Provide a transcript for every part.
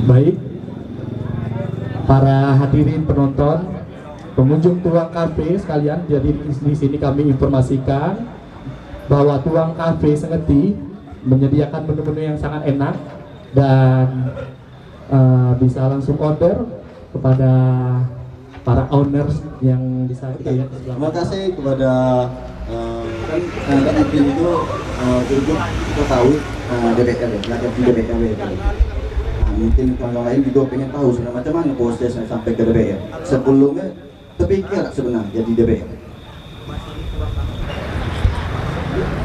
Baik, para hadirin penonton, pengunjung Tuang Cafe sekalian, jadi di sini kami informasikan bahwa Tuang Cafe Sengeti menyediakan menu-menu yang sangat enak dan bisa langsung order kepada para owners yang bisa ya. Terima kasih kepada kan itu duduk kita tahu DPRD, rakyat di DPRD. Mungkin orang lain juga pengen tahu sebenarnya macam mana prosesnya sampai ke DPR. Sebelumnya terpikir sebenarnya jadi DPR.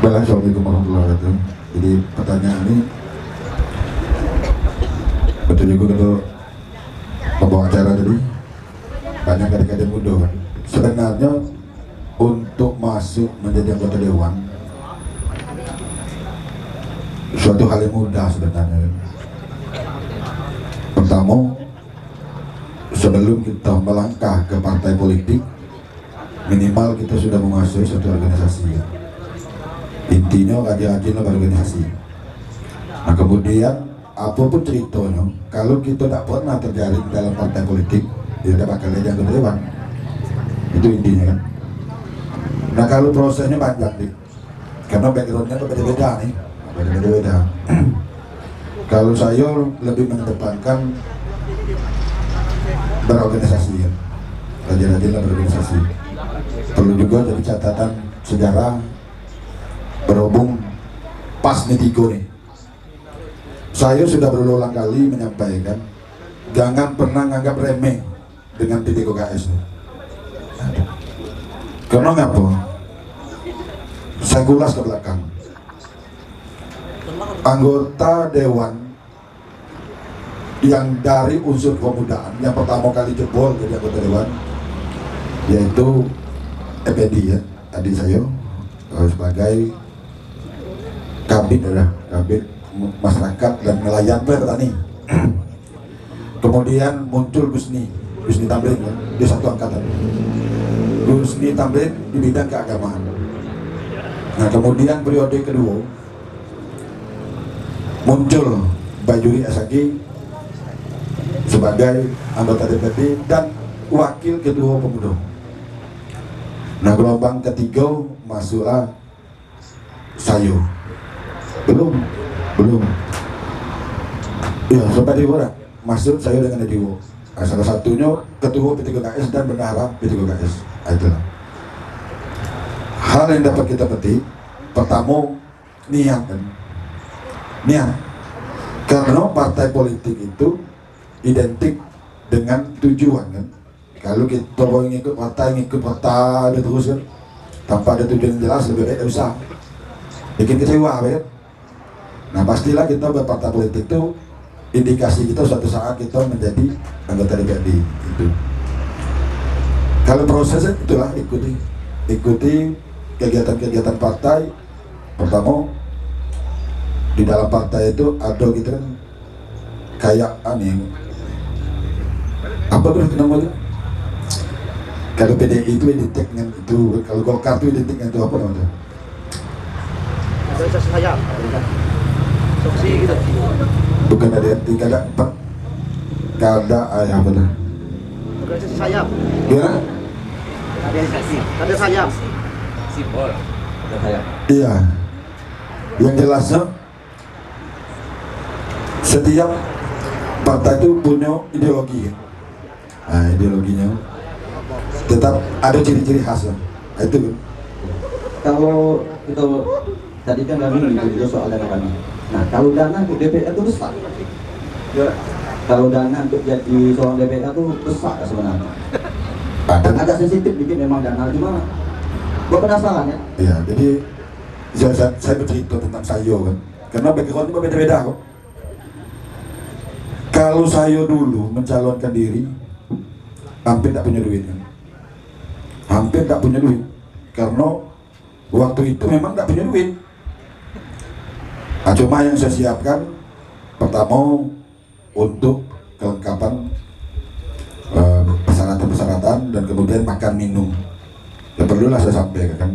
Baik, assalamualaikum warahmatullahi wabarakatuh. Jadi pertanyaan ini betul juga kalau pembawa acara tadi banyak adik-adik muda kan. Sebenarnya untuk masuk menjadi anggota dewan suatu hal yang mudah sebenarnya. Pertama, sebelum kita melangkah ke partai politik, minimal kita sudah menguasai suatu organisasi. Intinya rajin-rajinlah berorganisasi. Nah kemudian apapun ceritanya, kalau kita tidak pernah terjaring dalam partai politik, dia tidak bakal jadi anggota dewan. Itu intinya kan. Nah kalau prosesnya panjang nih, karena backgroundnya berbeda-beda nih, berbeda-beda. Kalau saya lebih mengedepankan berorganisasi ya, rajin-rajinlah berorganisasi. Perlu juga jadi catatan sejarah berhubung pas nih tiga nih. Saya sudah berulang kali menyampaikan jangan pernah nganggap remeh dengan P3KS. Karena ngapa? Saya kulas ke belakang. Anggota dewan yang dari unsur pemudaan yang pertama kali jebol jadi anggota dewan yaitu EPD ya, adik saya sebagai kabit adalah kabit masyarakat dan nelayan petani. Kemudian muncul Gusni Tamrin ya, di satu angkatan. Gusni Tamrin di bidang keagamaan. Nah kemudian periode kedua muncul Bajuri Asagi sebagai anggota DPD dan wakil ketua pemuda. Nah gelombang ketiga masuklah saya. Belum ya sampai di mana masuk saya dengan Dewo. Nah, salah satunya ketua P3KS dan bendahara P3KS. Itulah hal yang dapat kita petik. Pertama niat kan, niat, karena partai politik itu identik dengan tujuan kan. Kalau kita mau ngikut partai ada terus kan, tanpa ada tujuan yang jelas lebih baik usah bikin kecewa kan. Nah pastilah kita berpartai politik itu indikasi kita suatu saat kita menjadi anggota DPRD itu. Kalau prosesnya itulah ikuti kegiatan-kegiatan partai. Pertama di dalam partai itu ada gitu kan kayak aneh apa tuh namanya, kalau PDI itu identik dengan itu, kalau Golkar itu identik dengan itu apa namanya? Organisasi sayap, soksi gitu. Bukan ada kada ayah apa tuh? Organisasi sayap. Gimana? Ada sayap. Simbol. Ada sayap. Iya. Yang jelasnya setiap partai itu punya ideologi. Nah, ideologinya tetap ada ciri-ciri khas. Nah, itu kan. Kalau kita tadi kan kami menyinggung soal dana kami. Nah, kalau dana untuk DPR itu besar. Ya, kalau dana untuk jadi seorang DPR itu besar sebenarnya. Dan agak sensitif dikit memang dana, cuma gue penasaran ya. Iya, jadi saya bercerita tentang Sayo kan, karena background itu beda-beda kok. Kalau Sayo dulu mencalonkan diri, hampir tak punya duit kan, hampir tak punya duit, karena waktu itu memang tak punya duit. Nah, cuma yang saya siapkan pertama untuk kelengkapan persyaratan-persyaratan dan kemudian makan minum. Ya perlulah saya sampaikan,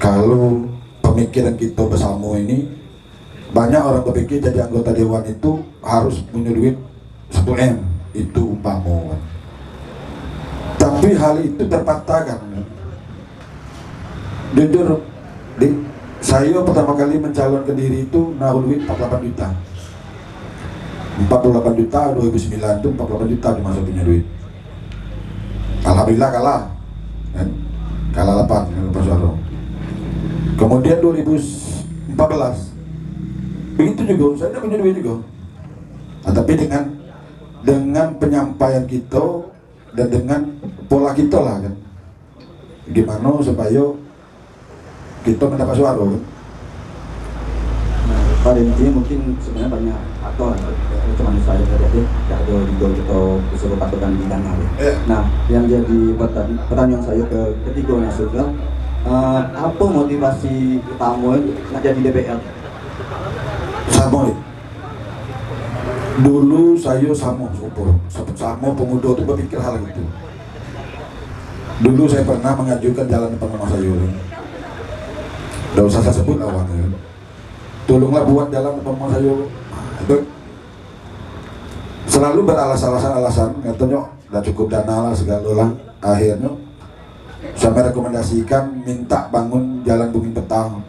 kalau pemikiran kita bersama ini, banyak orang berpikir jadi anggota dewan itu harus punya duit 10M, itu umpama. Tapi hal itu terpatahkan. Jujur, saya pertama kali mencalonkan diri itu naruh duit 48 juta. 48 juta 2009 itu 48 juta cuma saya punya duit. Alhamdulillah kalah kan? Kalah 8 suara. Kemudian 2014 begitu juga saya tidak punya duit juga. Nah, tapi dengan penyampaian kita dan dengan pola kita lah kan, gimana supaya kita mendapat suara kan. Pada intinya mungkin sebenarnya banyak faktor lah, cuma saya tadi tidak ada juga kita disuruh patokan di dana. Nah, yang jadi pertanyaan saya ke ketiga nasional, apa motivasi utama nak jadi DPR? Sama ya. Dulu saya sama pemuda itu berpikir hal itu. Dulu saya pernah mengajukan jalan depan rumah saya. Tidak usah saya sebut awalnya. Tolonglah buat jalan depan rumah saya. Itu selalu beralasan-alasan, katanya udah cukup dana lah segala lah. Akhirnya saya merekomendasikan minta bangun jalan Bumi Petang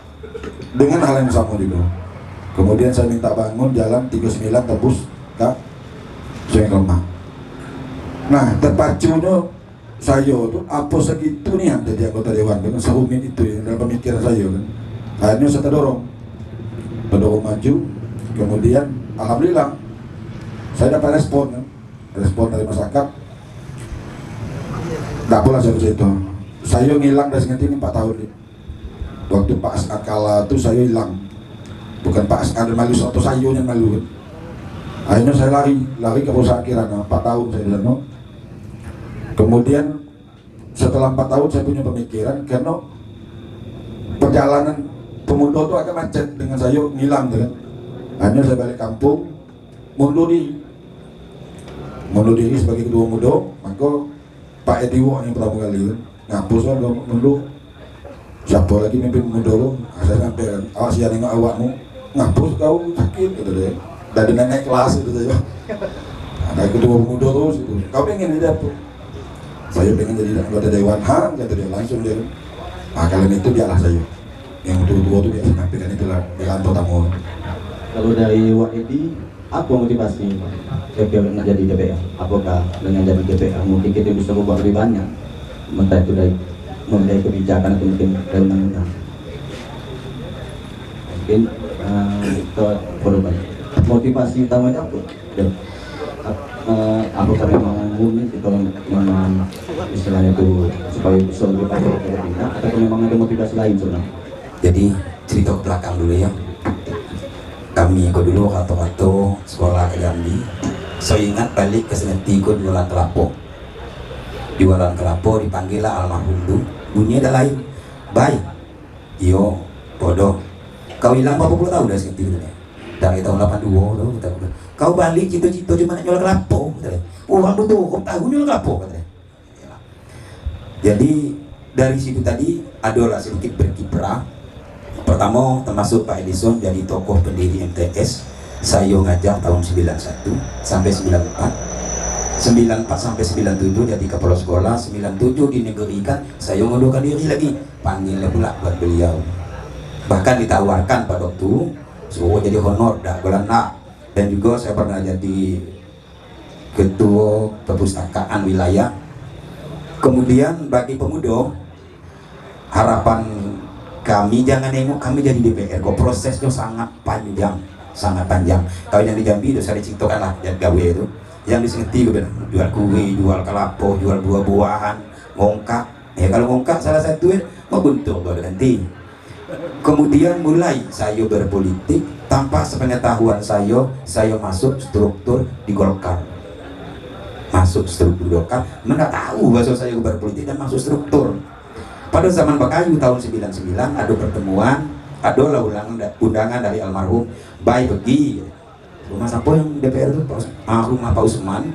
dengan hal yang sama juga. Kemudian saya minta bangun jalan 39 tembus ke Sungai Lemah. Nah, terpacunya saya tuh apa segitu nih yang jadi anggota dewan dengan serumit itu ya, dalam pemikiran saya kan. Akhirnya saya terdorong maju. Kemudian alhamdulillah saya dapat respon dari masyarakat. Tidak pula saya itu. Saya ngilang dari Sengeti ini 4 tahun. Waktu Pak As'ad kalah itu saya hilang. Bukan Pak As'ad malu atau saya yang malu. Akhirnya saya lari ke perusahaan Kirana 4 tahun saya di sana. Kemudian setelah 4 tahun saya punya pemikiran, karena perjalanan pemuda itu agak macet dengan saya ngilang kan. Akhirnya saya balik kampung, mundur diri sebagai ketua muda. Maka Pak Ediwo yang pertama kali kan ngapus kan mundur. Siapa lagi mimpin muda lo? Saya sampai kan, awas ya nengok awakmu, ngapus kau sakit gitu deh. Dari naik kelas itu saja. Ada ketua muda terus itu. Kau pengen jadi apa? Saya pengen jadi anggota dewan. Kata dia langsung dia. Nah kalian itu biarlah saya. Yang tua-tua itu biasa nampilkan itulah di kantor tamu. Kalau dari Wak Edi, apa motivasi nak jadi DPR? Apakah dengan jadi DPR mungkin kita bisa berbuat lebih banyak? Entah itu dari memilih kebijakan atau mungkin dari undang-undang. Mungkin kita perlu banyak. Motivasi utamanya apa? Apakah memang murni kita memang istilahnya itu supaya bisa lebih banyak berpindah, atau memang ada motivasi lain sebenarnya? Jadi cerita ke belakang dulu ya. Kami ikut dulu kata-kata sekolah ke Jambi. Saya ingat balik ke Sengeti ikut jualan kelapa. Jualan kelapa dipanggil lah almarhum tu. Bunyinya dah lain. Baik. Yo, bodoh. Kau hilang berapa puluh tahun dah Sengeti tu ni? Dari tahun 82 tu kita. Kau balik cita-cita cuma nak jual kelapa. Orang betul kau tahu jual kelapa katanya. Jadi dari situ tadi adalah sedikit berkiprah. Pertama termasuk Pak Edison jadi tokoh pendiri MTS. Saya ngajar tahun 91 sampai 94. 94 sampai 97 jadi kepala sekolah. 97 dinegerikan, saya ngundurkan diri lagi. Panggilnya pula buat beliau. Bahkan ditawarkan pada waktu suruh jadi honor dah nak. Dan juga saya pernah jadi ketua perpustakaan wilayah. Kemudian bagi pemuda, harapan kami jangan nengok kami jadi DPR kok, prosesnya sangat panjang, sangat panjang. Kalau yang di Jambi itu saya diciptakan lah gawe itu, yang di Sengeti jual kue, jual kelapo, jual buah-buahan, ngongkak. Ya kalau ngongkak salah satu mau buntung kalau ganti. Kemudian mulai saya berpolitik tanpa sepengetahuan saya masuk struktur di Golkar. Masuk struktur Golkar, mana tahu bahwa saya berpolitik dan masuk struktur. Pada zaman Bakayu tahun 99 ada pertemuan, adalah undangan dari almarhum Bay pergi rumah siapa yang DPR itu rumah Pak Usman.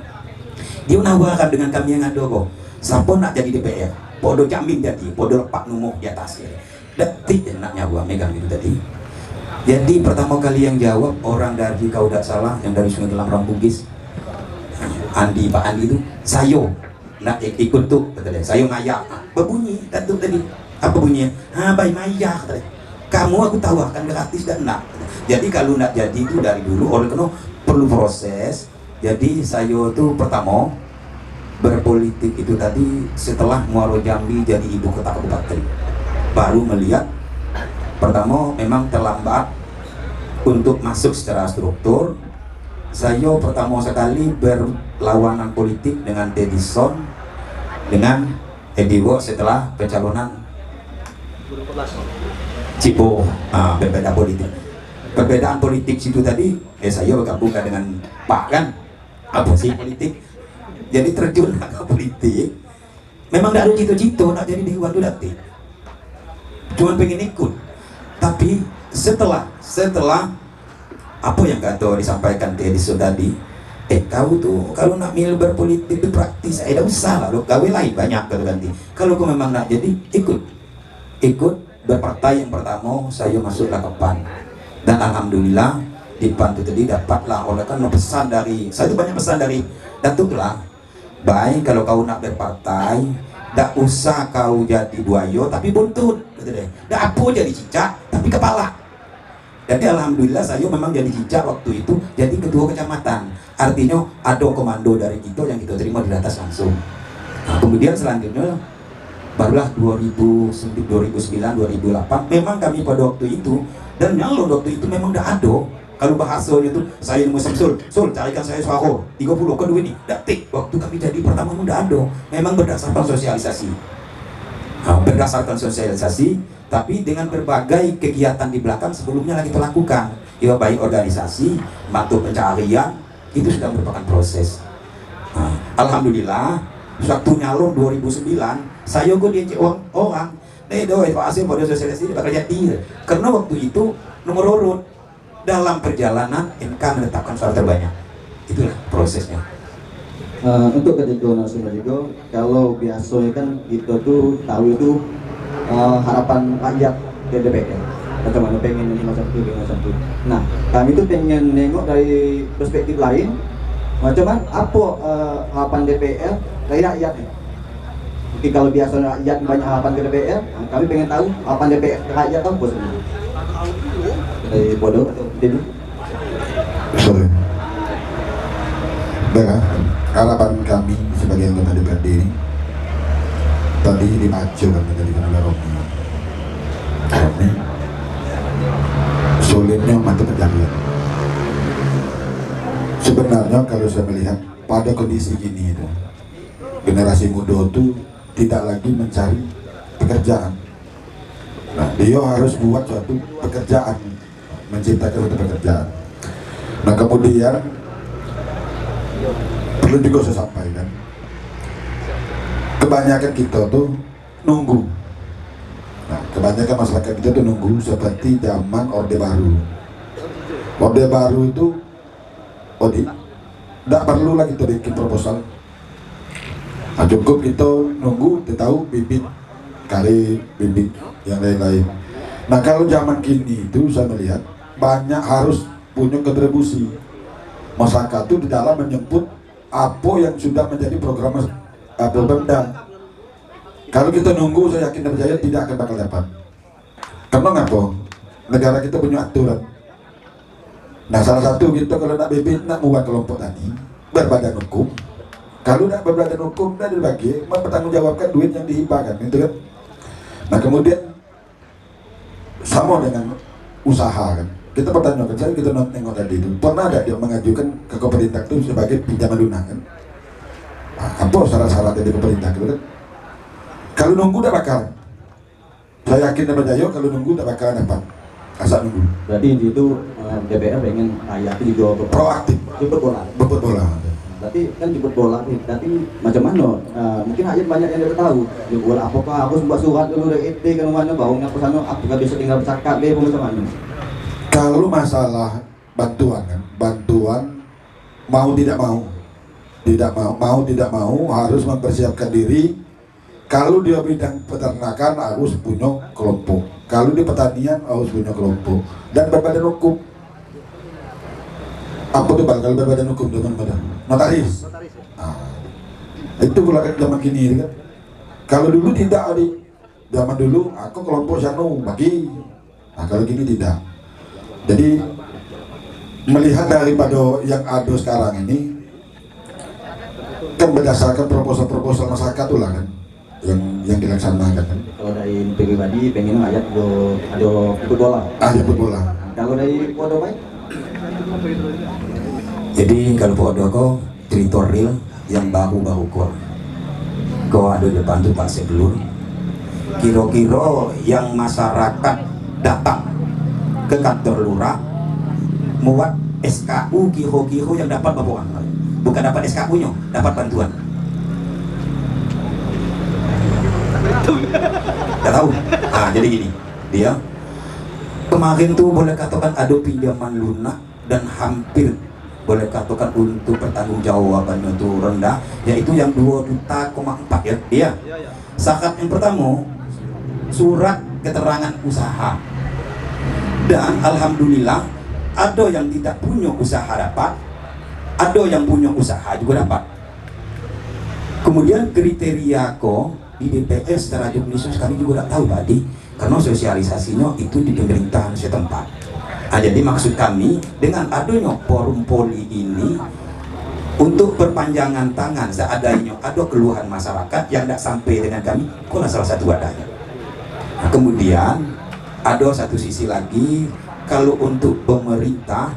Dia menawarkan dengan kami yang ada kok, siapa nak jadi DPR, podo jamin jadi, podo lepak numuh di atas ya. Detik nak nyawa megang itu tadi. Jadi pertama kali yang jawab orang dari kau tidak salah yang dari Sungai Gelam Bugis, Pak Andi itu sayo nak ikut tuh betul ya, sayo ngayak berbunyi tentu tadi apa bunyinya, bayi mayak tadi. Kamu aku tawarkan gratis dan nak. Jadi kalau nak jadi itu dari dulu orang kena perlu proses. Jadi sayo tuh pertama berpolitik itu tadi setelah Muaro Jambi jadi ibu kota kabupaten. Baru melihat pertama memang terlambat untuk masuk secara struktur. Saya pertama sekali berlawanan politik dengan Tedison dengan Ediwo setelah pencalonan Cipo. Berbeda politik, perbedaan politik situ tadi saya bergabung dengan Pak kan apa sih politik, jadi terjun ke politik. Memang tidak ada cita-cita nak jadi dewan itu nanti, cuman pengen ikut. Tapi setelah apa yang kata disampaikan ke Edison tadi, kau tuh kalau nak milih berpolitik itu praktis, tidak usah lah, gawe lain banyak kalau ganti. Kalau kau memang nak jadi ikut berpartai. Yang pertama saya masuklah ke PAN dan alhamdulillah di PAN itu tadi dapatlah oleh kan pesan dari saya itu banyak pesan dari Datuk lah. Baik kalau kau nak berpartai, tak usah kau jadi buaya tapi buntut, gitu deh. Tak apa jadi cicak tapi kepala. Jadi alhamdulillah saya memang jadi cicak waktu itu, jadi ketua kecamatan. Artinya ada komando dari kita yang kita terima di atas langsung. Nah, kemudian selanjutnya barulah 2009, 2008 memang kami pada waktu itu dan nyalon waktu itu memang tidak ada. Kalau bahasanya itu saya mau Sul carikan saya suara 30 kedua ini detik waktu kami jadi pertama tidak ada. Memang berdasarkan sosialisasi. Berdasarkan sosialisasi, tapi dengan berbagai kegiatan di belakang sebelumnya lagi kita lakukan. Ya baik organisasi, bantu pencarian, itu sudah merupakan proses. Alhamdulillah, waktu nyalon 2009, saya gue diajak orang, Pak Asim pada sosialisasi bakal jadi. Karena waktu itu nomor urut dalam perjalanan MK menetapkan suara terbanyak. Itulah prosesnya. Untuk kedua narasumber juga, kalau biasanya kan kita tuh tahu itu harapan rakyat ke DPR, bagaimana pengen ini macam itu. Nah, kami tuh pengen nengok dari perspektif lain, macam apa harapan DPR dari rakyat. Mungkin kalau biasanya rakyat banyak harapan ke DPR, kami pengen tahu harapan DPR ke rakyat apa sebenarnya. Dari bodoh atau tidak? Sorry. Baik, harapan kami sebagai anggota DPRD ini tadi dimacu kan menjadikan oleh Romi sulitnya mata pencarian. Sebenarnya kalau saya melihat pada kondisi gini itu, generasi muda itu tidak lagi mencari pekerjaan. Nah, dia harus buat suatu pekerjaan, menciptakan suatu pekerjaan. Nah, kemudian perlu juga saya sampaikan, kebanyakan kita tuh nunggu. Nah, kebanyakan masyarakat kita tuh nunggu seperti zaman Orde Baru. Orde Baru itu, tidak perlu lagi kita bikin proposal. Nah, cukup kita nunggu, kita tahu bibit kali, bibit yang lain-lain. Nah, kalau zaman kini itu saya melihat banyak harus punya kontribusi. Masyarakat itu di dalam menyebut apa yang sudah menjadi program Pemda. Kalau kita nunggu, saya yakin dan percaya tidak akan bakal dapat. Karena ngapa? Negara kita punya aturan. Nah, salah satu kita kalau nak bibit, nak buat kelompok tani berbadan hukum. Kalau nak berbadan hukum dan dibagi, mempertanggungjawabkan duit yang dihibahkan, gitu kan? Nah kemudian sama dengan usaha kan, kita pertanyakan, saya kita nengok tadi itu pernah ada dia mengajukan ke pemerintah itu sebagai pinjaman lunak kan? Nah, apa syarat-syaratnya di pemerintah itu kan? Kalau nunggu udah bakal, saya yakin dan percaya kalau nunggu udah bakal dapat, asal nunggu. Berarti itu DPR pengen rakyat itu juga Proaktif, jemput bola. jemput bola. Berarti kan jemput bola nih, tapi macam mana? Mungkin rakyat banyak yang tidak tahu. Jemput bola apakah aku buat surat dulu dari ET ke mana baunya ke sana, apakah bisa tinggal bercakap deh macam mana? Kalau masalah bantuan kan, bantuan mau tidak mau, tidak mau harus mempersiapkan diri. Kalau dia bidang peternakan harus punya kelompok, kalau di pertanian harus punya kelompok dan berbadan hukum. Apa tuh Bang, kalau berbadan hukum teman-teman? Notaris. Nah, itu pula kan zaman kini kan. Kalau dulu tidak ada, zaman dulu aku kelompok Syanu bagi. Nah kalau gini tidak. Jadi melihat daripada yang ada sekarang ini kan berdasarkan proposal masyarakat tuh lah kan yang dilaksanakan kan. Kalau dari pribadi pengen rakyat ada ikut bola. Ikut bola. Kalau dari Podo baik? Jadi kalau Podo ko cerita real yang bahu-bahu ko ada depan tuh Pak Sebelur. Kira-kira yang masyarakat datang ke kantor lurah muat SKU kiho-kiho yang dapat bawa, bukan dapat SKU nya, dapat bantuan. Gak tahu. Nah jadi gini, dia kemarin tuh boleh katakan ada pinjaman lunak dan hampir boleh katakan untuk pertanggungjawabannya itu rendah, yaitu yang 2,4 juta ya. Iya. Syarat yang pertama surat keterangan usaha, dan alhamdulillah ada yang tidak punya usaha dapat, ada yang punya usaha juga dapat. Kemudian kriteria ko di DPR secara jumlah kami juga tidak tahu tadi, karena sosialisasinya itu di pemerintahan setempat. Nah, jadi maksud kami dengan adanya forum poli ini untuk perpanjangan tangan seadanya ada keluhan masyarakat yang tidak sampai dengan kami, itulah salah satu wadahnya. Nah, kemudian ada satu sisi lagi, kalau untuk pemerintah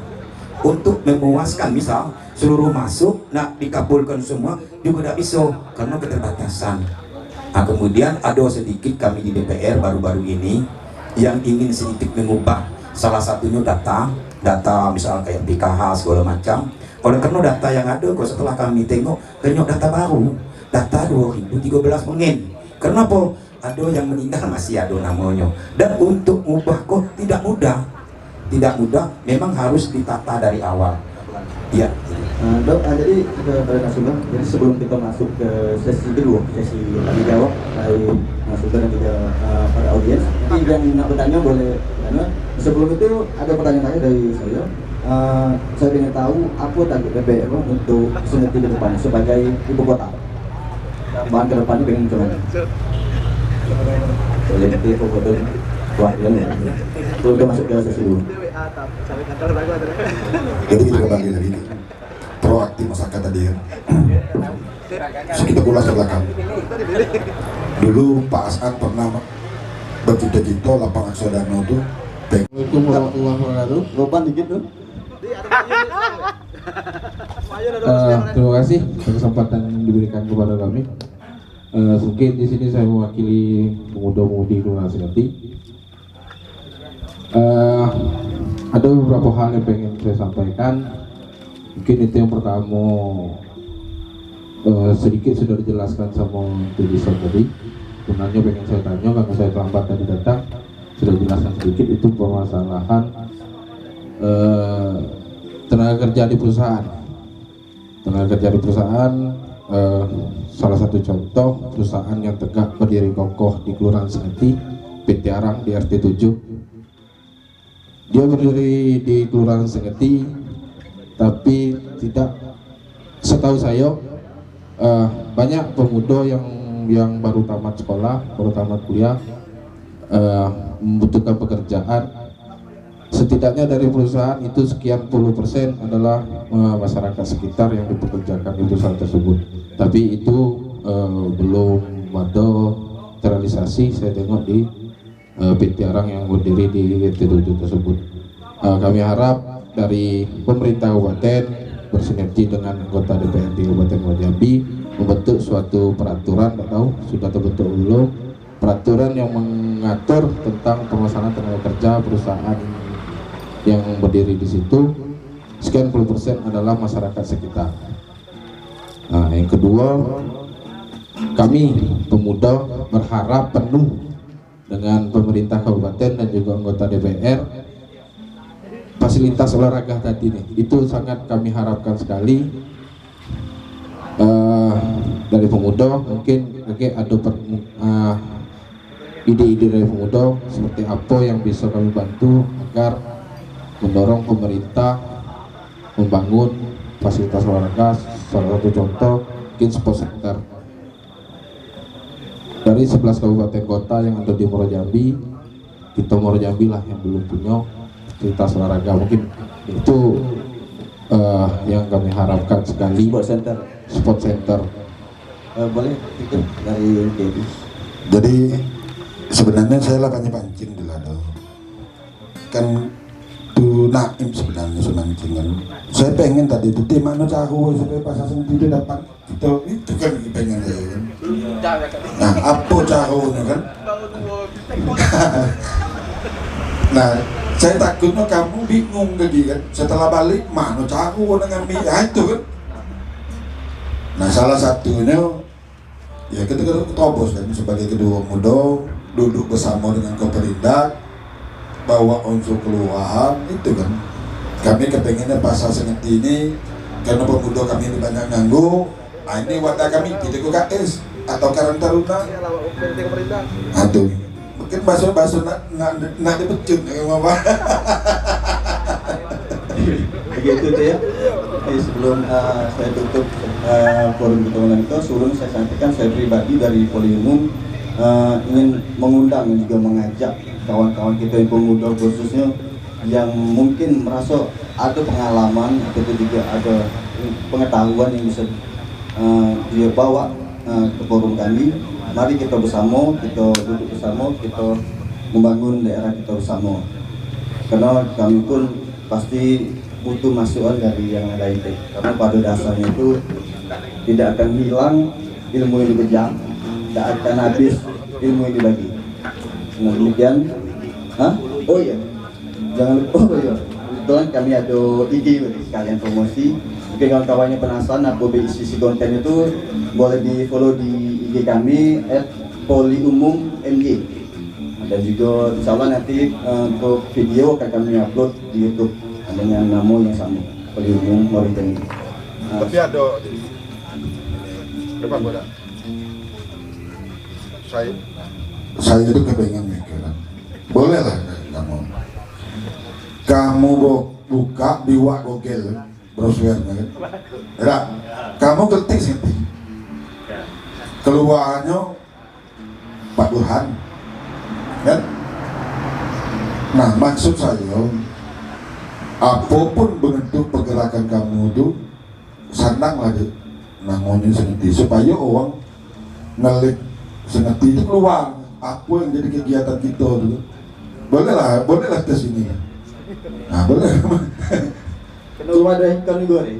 untuk memuaskan misal seluruh masuk nak dikabulkan semua juga tidak bisa karena keterbatasan. Nah, kemudian ada sedikit kami di DPR baru-baru ini yang ingin sedikit mengubah, salah satunya data misal kayak PKH segala macam. Oleh karena data yang ada kok setelah kami tengok banyak data baru, data 2013 mungkin. Kenapa? Ada yang meninggal masih ada namanya, dan untuk mengubah kok tidak mudah, memang harus ditata dari awal. Iya. Dok, jadi pada Nasibah, jadi sebelum kita masuk ke sesi kedua, sesi tanya jawab dari Nasibah dan juga para audiens, nanti yang nak bertanya boleh tanya. Sebelum itu ada pertanyaan dari saya. Saya ingin tahu apa target DPR untuk Seneti ke depan sebagai ibu kota. Bahan ke depannya pengen coba. Boleh nanti foto wah ya. Kita masuk ke sesi dulu. Jadi kita kembali lagi proaktif masyarakat tadi ya. So, kita ulas ke belakang. Dulu Pak As'ad pernah bercita-cita lapangan Sodano itu. Assalamualaikum warahmatullahi wabarakatuh. Loban dikit tuh. Terima kasih atas kesempatan yang diberikan kepada kami. Mungkin di sini saya mewakili pemuda-pemudi Kelurahan Seneti. Ada beberapa hal yang pengen saya sampaikan. Mungkin itu yang pertama, sedikit sudah dijelaskan sama tulisan tadi. Sebenarnya pengen saya tanya karena saya terlambat tadi datang, sudah jelaskan sedikit itu permasalahan tenaga kerja di perusahaan. Tenaga kerja di perusahaan, salah satu contoh perusahaan yang tegak berdiri kokoh di Kelurahan Seneti, PT Arang di RT 7. Dia berdiri di Kelurahan Seneti, tapi tidak, setahu saya banyak pemuda yang baru tamat sekolah, baru tamat kuliah, membutuhkan pekerjaan. Setidaknya dari perusahaan itu sekian puluh persen adalah masyarakat sekitar yang dipekerjakan di perusahaan tersebut. Tapi itu belum ada terrealisasi saya tengok di PT Arang yang berdiri di RT7 tersebut. Kami harap dari pemerintah kabupaten bersinergi dengan anggota DPRD Kabupaten Muara Jambi membentuk suatu peraturan, tidak tahu sudah terbentuk belum, peraturan yang mengatur tentang pemasangan tenaga kerja perusahaan yang berdiri di situ sekian puluh persen adalah masyarakat sekitar. Nah, yang kedua, kami pemuda berharap penuh dengan pemerintah kabupaten dan juga anggota DPR fasilitas olahraga tadi nih, itu sangat kami harapkan sekali. Dari pemuda mungkin ada ide-ide dari pemuda seperti apa yang bisa kami bantu agar mendorong pemerintah membangun fasilitas olahraga. Salah satu contoh mungkin sport center. Dari 11 kabupaten kota yang ada di Muara Jambi, kita Muara Jambi lah yang belum punya fasilitas olahraga. Mungkin itu yang kami harapkan sekali. Sport center. Boleh ikut dari Dedi. Jadi sebenarnya saya lah pancing di lado. Kan tuh Naim sebenarnya semancing kan. Saya pengen tadi itu tim mana cahu supaya pasang itu dapat itu kan pengen saya kan. Nah apa cahunya kan? Nah saya takutnya kamu bingung lagi kan. Setelah balik mana cahu dengan itu kan. Nah salah satunya ya kita terobos kan sebagai kedua muda duduk bersama dengan Koperindak bawa unsur kelurahan itu kan. Kami kepengennya pasar seperti ini karena pemuda kami ini banyak nganggu. Nah, ini wadah kami tidak ke KS atau Karang Taruna. Aduh, mungkin bahasa nak dipecut apa? Begitu deh ya. Sebelum saya tutup forum pertemuan itu, sebelum saya sampaikan saya pribadi dari Poli Umum ingin mengundang dan juga mengajak kawan-kawan kita yang pemuda khususnya yang mungkin merasa ada pengalaman atau juga ada pengetahuan yang bisa dia bawa ke forum kami. Mari kita bersama, kita duduk bersama, kita membangun daerah kita bersama. Karena kami pun pasti butuh masukan dari yang lain, karena pada dasarnya itu tidak akan hilang ilmu yang dipejam, tidak akan habis ilmu yang dibagi. Nah, demikian. Oh iya, jangan lupa. Oh iya, kebetulan kami ada ide sekalian promosi. Mungkin kawan-kawannya penasaran apa isi konten itu, boleh di follow di IG kami @poliumum_mj. Dan juga insya Allah nanti untuk video akan kami upload di YouTube dengan nama yang sama, Poli Umum Muara Jambi. Tapi ada depan bola. Saya itu kepengen mikiran. Boleh lah kamu buka di Google browser kan. Nah, kamu ketik sih. Keluarnya Pak Burhan. Kan? Nah, maksud saya apapun bentuk pergerakan kamu itu sandanglah deh namanya seneti supaya orang ngelik seneti itu keluar apa yang jadi kegiatan kita dulu. Bolehlah ke sini. Nah, boleh. Belum ada ikon juga nih.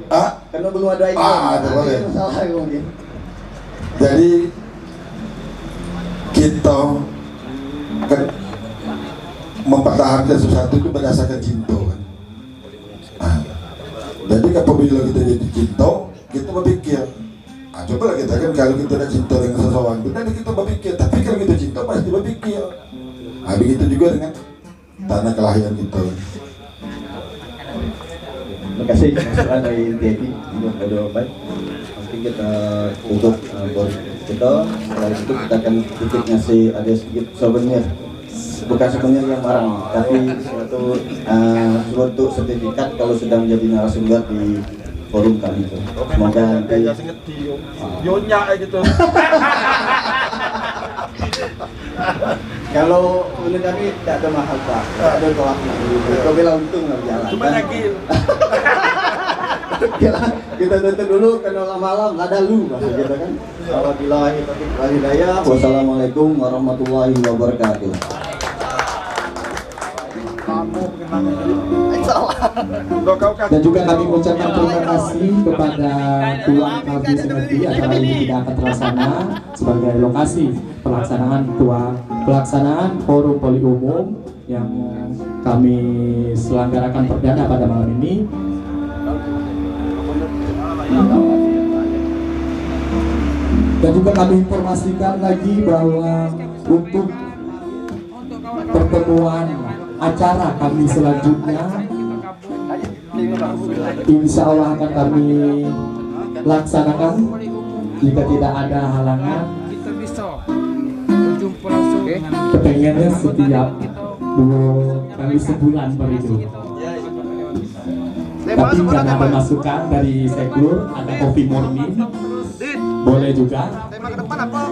Karena belum ada ikon. Ada boleh. Salah mungkin. Jadi kita mempertahankan sesuatu itu berdasarkan cinta kan. Nah, jadi apabila kita jadi cinta, kita berpikir, coba kita kan kalau kita ada cinta dengan seseorang, benar kita berpikir. Tapi kalau kita cinta pasti berpikir. Begitu juga dengan tanah kelahiran kita. Terima kasih masukan dari Dedi juga pada baik. Nanti kita tutup kita. Setelah itu kita akan sedikit ngasih ada sedikit souvenir. Bukan souvenir yang barang, tapi suatu sertifikat kalau sudah menjadi narasumber di forum kami itu. Semoga nanti gitu. kalau menurut kami tidak ada mahal Pak, tidak ada tolak. Kau bilang untung lah jalan. Cuma lagi Kita tutup dulu karena malam ada lu bahasa kita kan. Wabillahi taufiq wal hidayah. Wassalamualaikum warahmatullahi wabarakatuh. Dan juga kami mengucapkan terima kasih kepada Tuang Kalbi Seperti acara ini tidak akan terlaksana sebagai lokasi pelaksanaan forum poli umum yang kami selenggarakan perdana pada malam ini. Dan juga kami informasikan lagi bahwa untuk pertemuan acara kami selanjutnya insya Allah akan kami laksanakan jika tidak ada halangan. Kepengennya setiap 2 kali sebulan begitu. Tapi karena ada masukan dari Seklur, ada kopi morning, boleh juga. Tema ke depan apa?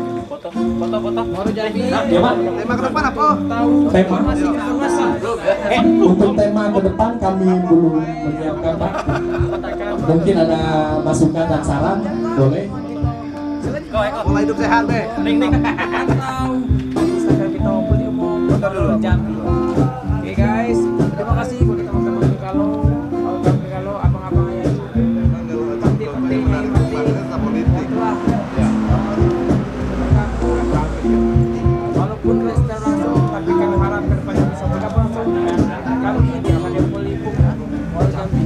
Tema? Tema ke depan apa? Tema? Untuk tema ke depan kami belum menyiapkan Pak. Mungkin ada masukan dan saran, boleh. Pola hidup sehat deh. Oke guys, terima kasih buat teman-teman kalau abang-abang ya. Walaupun restoran langsung, tapi kami harap ke depannya bisa bergabung dengan kami di Amalia Polipung Muara Jambi.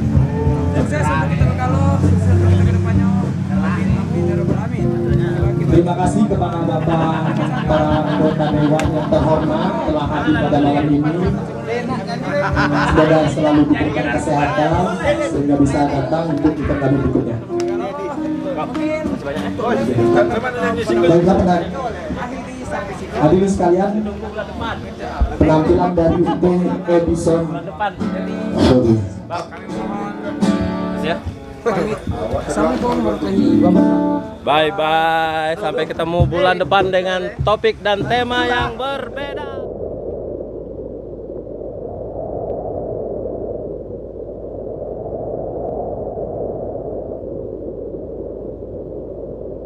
Sukses untuk kita kalau sukses untuk kita ke depannya. Amin. Terima kasih kepada Bapak para anggota Dewan yang terhormat telah hadir pada malam ini. Semoga selalu diberikan kesehatan sehingga bisa datang untuk event kami berikutnya. Baiklah pendengar, hadirin sekalian, penampilan dari untuk episode Bye bye, sampai ketemu bulan depan dengan topik dan tema yang berbeda.